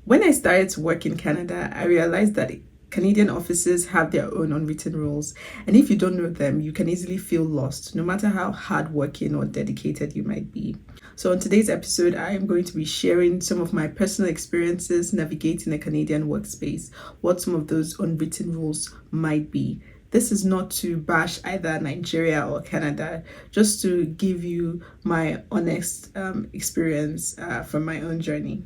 When I started to work in Canada, I realized that Canadian offices have their own unwritten rules, and if you don't know them, you can easily feel lost, no matter how hardworking or dedicated you might be. So on today's episode, I am going to be sharing some of my personal experiences navigating a Canadian workspace, what some of those unwritten rules might be. This is not to bash either Nigeria or Canada, just to give you my honest experience from my own journey.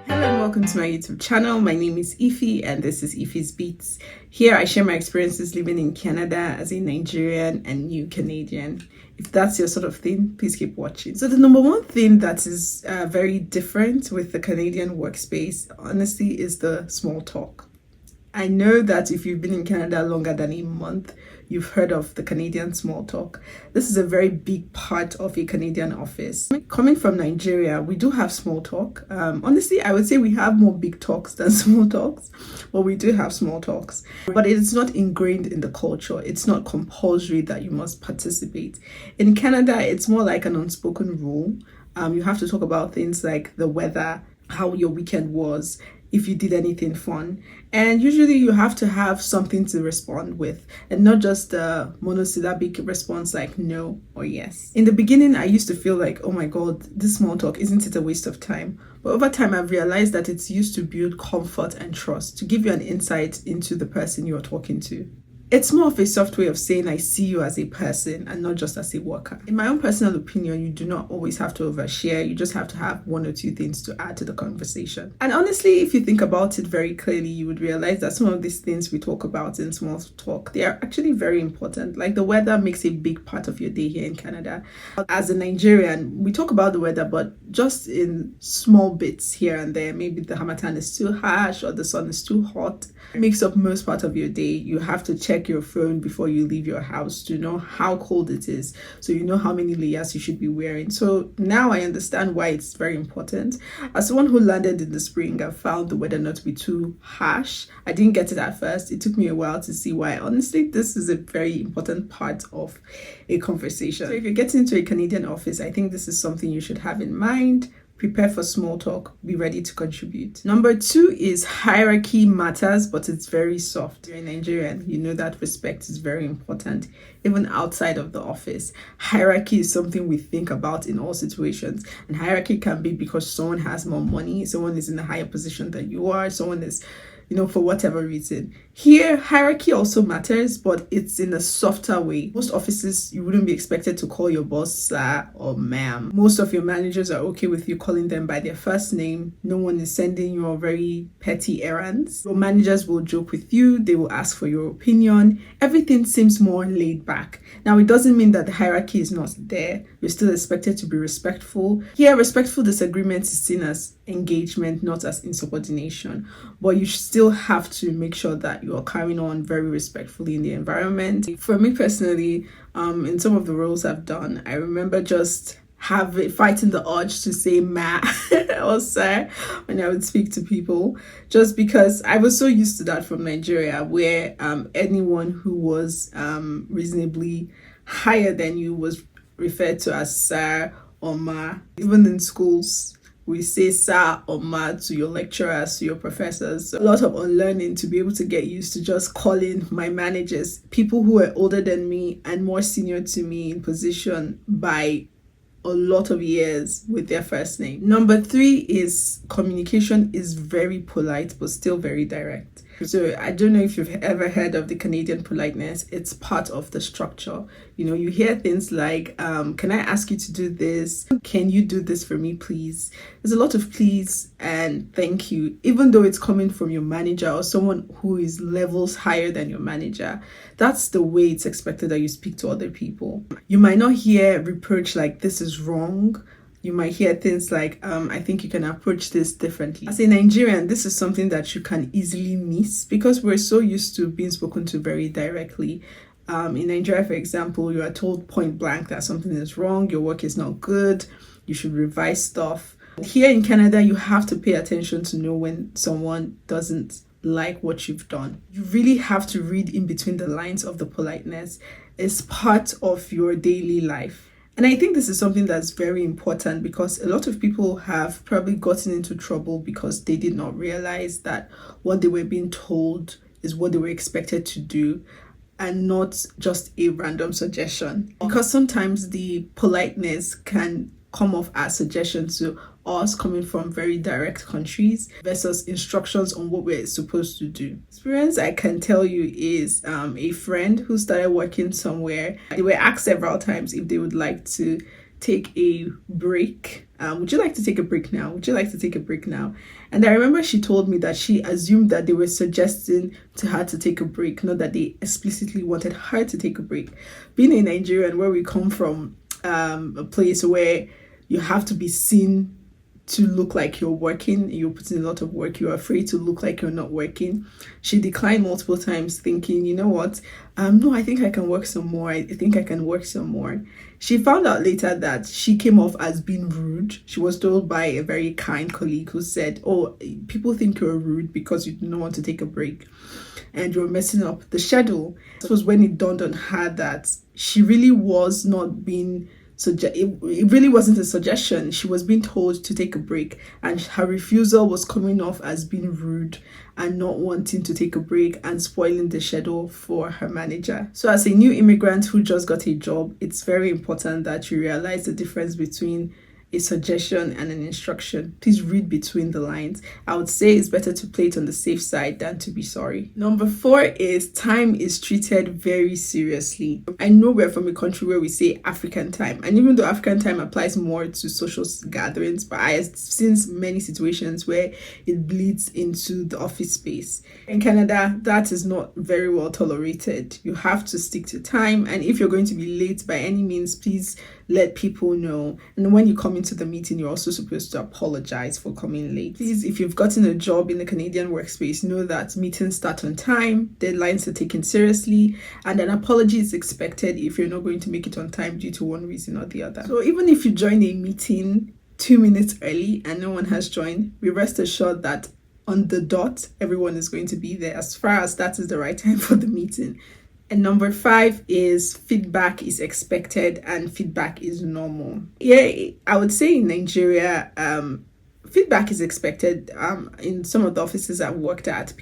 Hello and welcome to my YouTube channel. My name is Ify and this is Ify's Beats. Here I share my experiences living in Canada as a Nigerian and new Canadian. If that's your sort of thing, please keep watching. So the number one thing that is very different with the Canadian workspace, honestly, is the small talk. I know that if you've been in Canada longer than a month, you've heard of the Canadian small talk. This is a very big part of a Canadian office. Coming from Nigeria, we do have small talk. Honestly, I would say we have more big talks than small talks, but we do have small talks. But it's not ingrained in the culture. It's not compulsory that you must participate. In Canada, it's more like an unspoken rule. You have to talk about things like the weather, how your weekend was, if you did anything fun, and usually you have to have something to respond with and not just a monosyllabic response like no or yes. In the beginning, I used to feel like, oh my god, this small talk, isn't it a waste of time? But over time, I've realized that it's used to build comfort and trust, to give you an insight into the person you're talking to. It's more of a soft way of saying I see you as a person and not just as a worker. In my own personal opinion, you do not always have to overshare. You just have to have one or two things to add to the conversation. And honestly, if you think about it very clearly, you would realize that some of these things we talk about in small talk, they are actually very important. Like the weather makes a big part of your day here in Canada. As a Nigerian, we talk about the weather, but just in small bits here and there. Maybe the harmattan is too harsh or the sun is too hot. It makes up most part of your day. You have to check your phone before you leave your house to know how cold it is, so you know how many layers you should be wearing. So now I understand why it's very important. As someone who landed in the spring, I found the weather not to be too harsh. I didn't get it at first. It took me a while to see why. Honestly, this is a very important part of a conversation. So if you're getting into a Canadian office, I think this is something you should have in mind. Prepare for small talk, be ready to contribute. Number two is hierarchy matters, but it's very soft. You're a Nigerian, you know that respect is very important, even outside of the office. Hierarchy is something we think about in all situations. And hierarchy can be because someone has more money, someone is in a higher position than you are, someone is, for whatever reason. Here, hierarchy also matters, but it's in a softer way. Most offices, you wouldn't be expected to call your boss sir or ma'am. Most of your managers are okay with you calling them by their first name. No one is sending you very petty errands. Your managers will joke with you. They will ask for your opinion. Everything seems more laid back. Now, it doesn't mean that the hierarchy is not there. You're still expected to be respectful. Here, respectful disagreement is seen as engagement, not as insubordination. But you still have to make sure that you are carrying on very respectfully in the environment. For me personally, in some of the roles I've done, I remember just fighting the urge to say ma or sir when I would speak to people, just because I was so used to that from Nigeria, where anyone who was reasonably higher than you was referred to as sir or ma. Even in schools, we say sir or ma to your lecturers, to your professors. So a lot of unlearning to be able to get used to just calling my managers, people who were older than me and more senior to me in position, by a lot of years with their first name. Number three is communication is very polite, but still very direct. So I don't know if you've ever heard of the Canadian politeness. It's part of the structure. You hear things like, can I ask you to do this? Can you do this for me, please? There's a lot of please and thank you, even though it's coming from your manager or someone who is levels higher than your manager. That's the way it's expected that you speak to other people. You might not hear reproach like this is wrong. You might hear things like, I think you can approach this differently. As a Nigerian, this is something that you can easily miss because we're so used to being spoken to very directly. In Nigeria, for example, you are told point blank that something is wrong, your work is not good, you should revise stuff. Here in Canada, you have to pay attention to know when someone doesn't like what you've done. You really have to read in between the lines of the politeness. It's part of your daily life. And I think this is something that's very important because a lot of people have probably gotten into trouble because they did not realize that what they were being told is what they were expected to do and not just a random suggestion. Because sometimes the politeness can come off as suggestions to us coming from very direct countries versus instructions on what we're supposed to do. Experience I can tell you is a friend who started working somewhere. They were asked several times if they would like to take a break. Would you like to take a break now? Would you like to take a break now? And I remember she told me that she assumed that they were suggesting to her to take a break, not that they explicitly wanted her to take a break. Being a Nigerian, where we come from, a place where you have to be seen to look like you're working, you're putting a lot of work, you're afraid to look like you're not working. She declined multiple times thinking, you know what, no, I think I can work some more. I think I can work some more. She found out later that she came off as being rude. She was told by a very kind colleague who said, oh, people think you're rude because you do not want to take a break and you're messing up the schedule. This was when it dawned on her that she really was not being it really wasn't a suggestion. She was being told to take a break, and her refusal was coming off as being rude and not wanting to take a break and spoiling the schedule for her manager. So as a new immigrant who just got a job, it's very important that you realize the difference between a suggestion and an instruction. Please read between the lines. I would say it's better to play it on the safe side than to be sorry. Number 4 is time is treated very seriously. I know we're from a country where we say African time, and even though African time applies more to social gatherings, but I have seen many situations where it bleeds into the office space. In Canada, that is not very well tolerated. You have to stick to time, and if you're going to be late by any means, please let people know. And when you come into the meeting, you're also supposed to apologize for coming late. Please, if you've gotten a job in the Canadian workspace, know that meetings start on time, deadlines are taken seriously, and an apology is expected if you're not going to make it on time due to one reason or the other. So even if you join a meeting 2 minutes early and no one has joined, we rest assured that on the dot, everyone is going to be there as far as that is the right time for the meeting. And number 5 is feedback is expected and feedback is normal. Yeah, I would say in Nigeria, feedback is expected. In some of the offices I've worked at,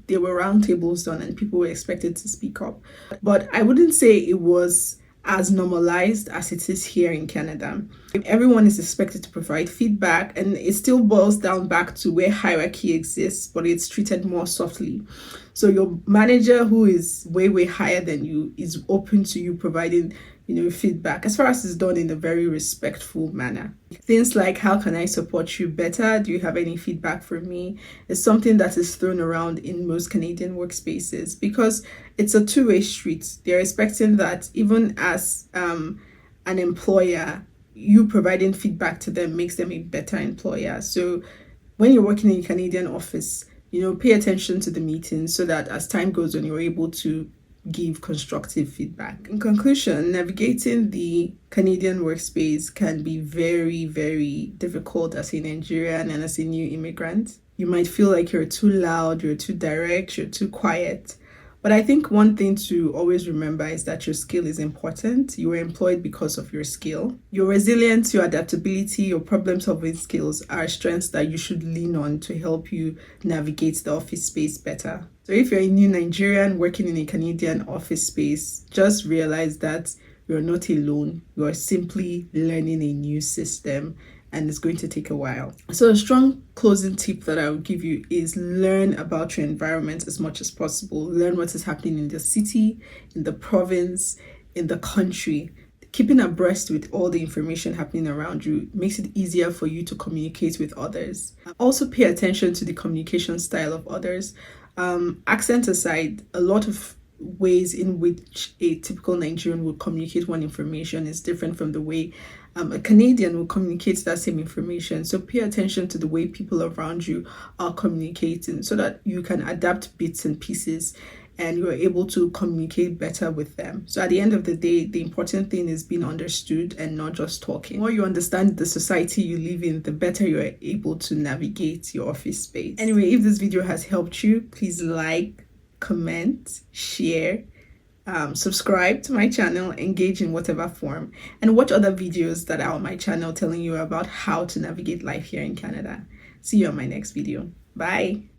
there were round tables done and people were expected to speak up. But I wouldn't say it was as normalized as it is here in Canada. Everyone is expected to provide feedback, and it still boils down back to where hierarchy exists, but it's treated more softly. So your manager, who is way higher than you, is open to you providing feedback, as far as it's done in a very respectful manner. Things like, how can I support you better? Do you have any feedback for me? Is something that is thrown around in most Canadian workspaces because it's a two-way street. They're expecting that even as an employer, you providing feedback to them makes them a better employer. So when you're working in a Canadian office, pay attention to the meetings so that as time goes on, you're able to give constructive feedback. In conclusion, navigating the Canadian workspace can be very, very difficult as a Nigerian and as a new immigrant. You might feel like you're too loud, you're too direct, you're too quiet. But I think one thing to always remember is that your skill is important. You were employed because of your skill. Your resilience, your adaptability, your problem-solving skills are strengths that you should lean on to help you navigate the office space better. So if you're a new Nigerian working in a Canadian office space, just realize that you're not alone. You're simply learning a new system, and it's going to take a while. So a strong closing tip that I would give you is learn about your environment as much as possible. Learn what is happening in the city, in the province, in the country. Keeping abreast with all the information happening around you makes it easier for you to communicate with others. Also pay attention to the communication style of others. Accent aside, a lot of ways in which a typical Nigerian would communicate one information is different from the way a Canadian will communicate that same information. So pay attention to the way people around you are communicating so that you can adapt bits and pieces and you're able to communicate better with them. So at the end of the day, the important thing is being understood and not just talking. The more you understand the society you live in, the better you're able to navigate your office space. Anyway, if this video has helped you, please like, comment, share, Subscribe to my channel, engage in whatever form, and watch other videos that are on my channel telling you about how to navigate life here in Canada. See you on my next video. Bye.